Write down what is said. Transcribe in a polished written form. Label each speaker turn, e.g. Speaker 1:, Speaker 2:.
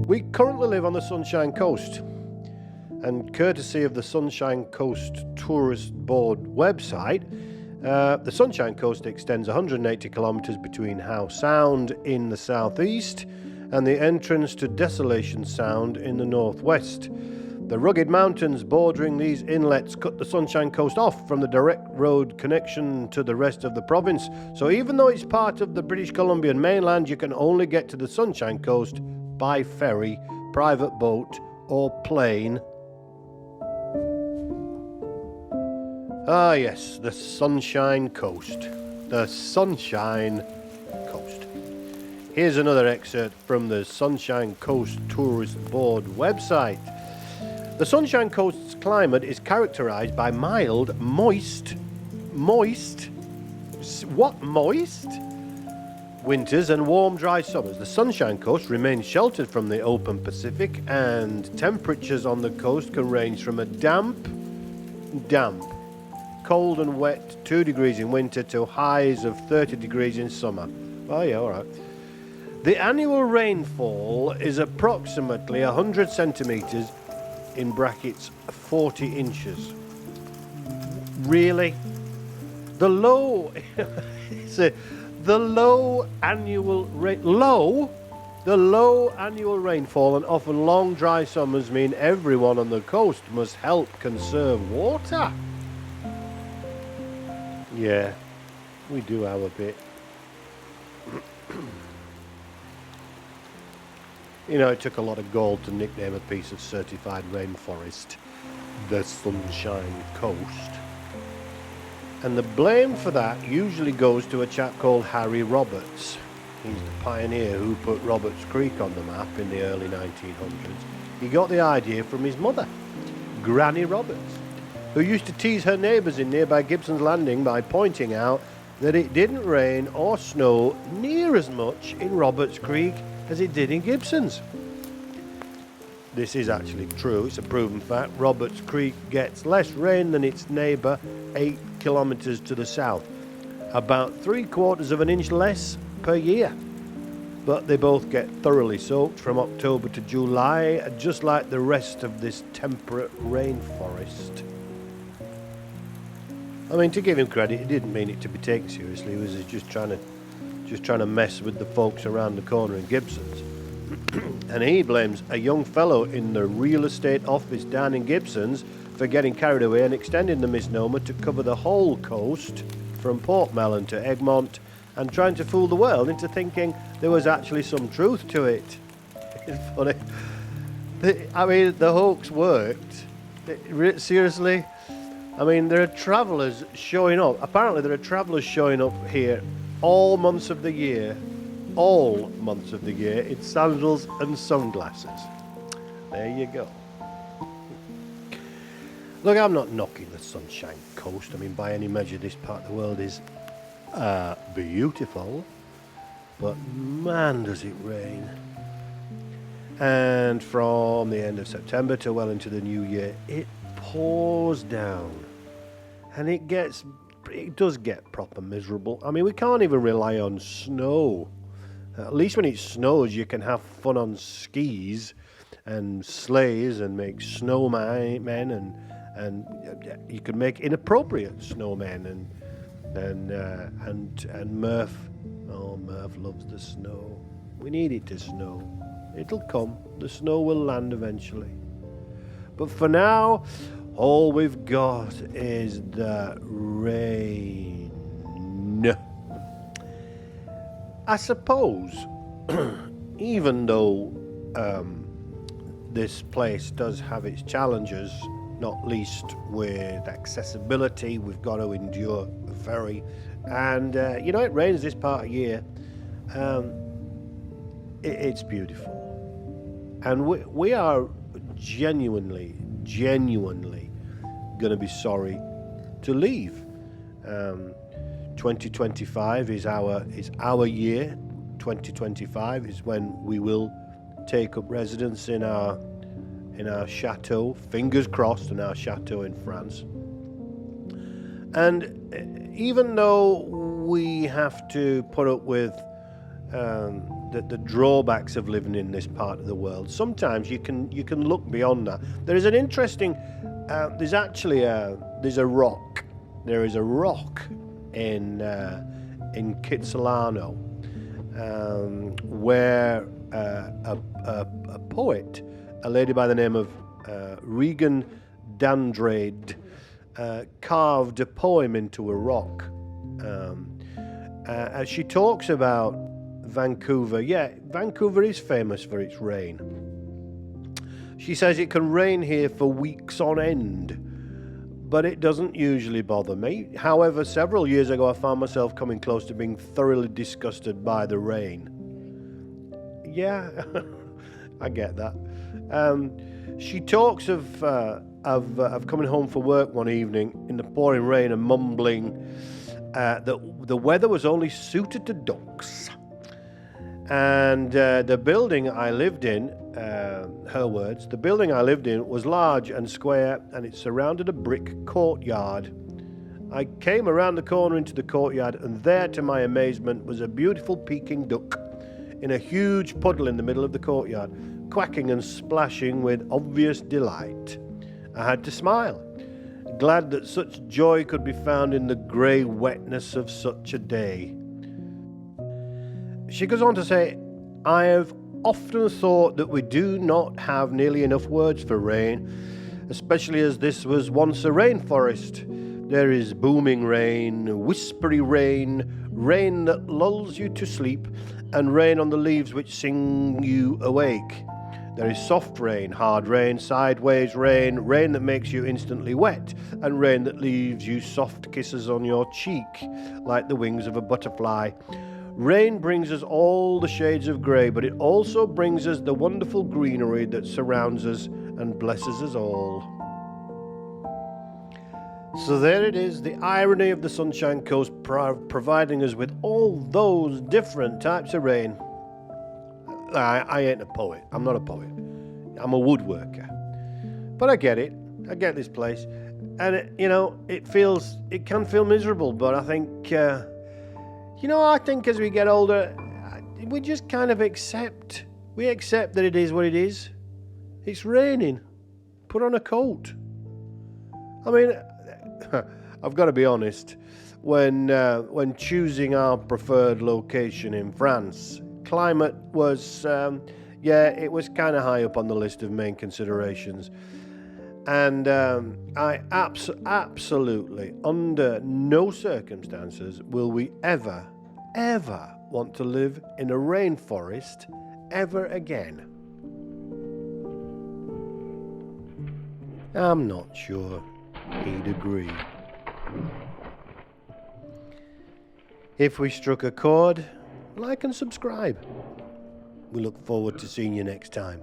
Speaker 1: We currently live on the Sunshine Coast, and courtesy of the Sunshine Coast Tourist Board website, the Sunshine Coast extends 180 kilometres between Howe Sound in the southeast and the entrance to Desolation Sound in the northwest. The rugged mountains bordering these inlets cut the Sunshine Coast off from the direct road connection to the rest of the province. So even though it's part of the British Columbian mainland, you can only get to the Sunshine Coast by ferry, private boat, or plane. Ah yes, the Sunshine Coast. The Sunshine Coast. Here's another excerpt from the Sunshine Coast Tourist Board website. The Sunshine Coast's climate is characterised by mild, moist winters and warm, dry summers. The Sunshine Coast remains sheltered from the open Pacific, and temperatures on the coast can range from a damp, cold and wet 2 degrees in winter to highs of 30 degrees in summer. Oh yeah, all right. The annual rainfall is approximately 100 centimetres, in brackets 40 inches. Really? The low annual rainfall and often long dry summers mean everyone on the coast must help conserve water. Yeah, we do have a bit. You know, it took a lot of gold to nickname a piece of certified rainforest the Sunshine Coast. And the blame for that usually goes to a chap called Harry Roberts. He's the pioneer who put Roberts Creek on the map in the early 1900s. He got the idea from his mother, Granny Roberts, who used to tease her neighbours in nearby Gibson's Landing by pointing out that it didn't rain or snow near as much in Roberts Creek as it did in Gibson's. This is actually true, it's a proven fact. Roberts Creek gets less rain than its neighbour 8 kilometres to the south, about 3/4 of an inch less per year. But they both get thoroughly soaked from October to July, just like the rest of this temperate rainforest. I mean, to give him credit, he didn't mean it to be taken seriously. He was just trying to mess with the folks around the corner in Gibson's. And he blames a young fellow in the real estate office down in Gibson's for getting carried away and extending the misnomer to cover the whole coast from Portmelon to Egmont, and trying to fool the world into thinking there was actually some truth to it. It's funny. I mean, the hoax worked. Seriously. I mean, there are travellers showing up. Apparently there are travellers showing up here all months of the year, in sandals and sunglasses. There you go. Look, I'm not knocking the Sunshine Coast. I mean, by any measure, this part of the world is beautiful, but man, does it rain. And from the end of September to well into the new year, it pours down, and it does get proper miserable. I mean, we can't even rely on snow. At least when it snows, you can have fun on skis and sleighs and make snowmen, and you can make inappropriate snowmen and Murph. Oh, Murph loves the snow. We need it to snow. It'll come. The snow will land eventually. But for now, all we've got is the rain. I suppose, even though this place does have its challenges, not least with accessibility, we've got to endure a ferry, and it rains this part of year. It's beautiful, and we are genuinely going to be sorry to leave. 2025 is our year. 2025 is when we will take up residence in our chateau, fingers crossed, in our chateau in France. And even though we have to put up with the drawbacks of living in this part of the world. Sometimes you can look beyond that. There is an interesting. There's actually there's a rock. There is a rock in Kitsilano where a poet, a lady by the name of Regan carved a poem into a rock. She talks about Vancouver. Yeah, Vancouver is famous for its rain. She says it can rain here for weeks on end, but it doesn't usually bother me. However, several years ago I found myself coming close to being thoroughly disgusted by the rain. Yeah, I get that. She talks of coming home from work one evening in the pouring rain and mumbling that the weather was only suited to ducks. And the building I lived in, her words, the building I lived in was large and square, and it surrounded a brick courtyard. I came around the corner into the courtyard, and there, to my amazement, was a beautiful Peking duck in a huge puddle in the middle of the courtyard, quacking and splashing with obvious delight. I had to smile, glad that such joy could be found in the grey wetness of such a day. She goes on to say, I have often thought that we do not have nearly enough words for rain, especially as this was once a rainforest. There is booming rain, whispery rain, rain that lulls you to sleep, and rain on the leaves which sing you awake. There is soft rain, hard rain, sideways rain, rain that makes you instantly wet, and rain that leaves you soft kisses on your cheek, like the wings of a butterfly. Rain brings us all the shades of grey, but it also brings us the wonderful greenery that surrounds us and blesses us all. So there it is, the irony of the Sunshine Coast providing us with all those different types of rain. I ain't a poet. I'm not a poet. I'm a woodworker. But I get it. I get this place. And, it can feel miserable, but I think... I think as we get older, we just kind of accept. We accept that it is what it is. It's raining. Put on a coat. I mean, I've got to be honest. When choosing our preferred location in France, climate was, it was kind of high up on the list of main considerations. And I absolutely, under no circumstances, will we ever want to live in a rainforest ever again. I'm not sure he'd agree. If we struck a chord, like and subscribe. We look forward to seeing you next time.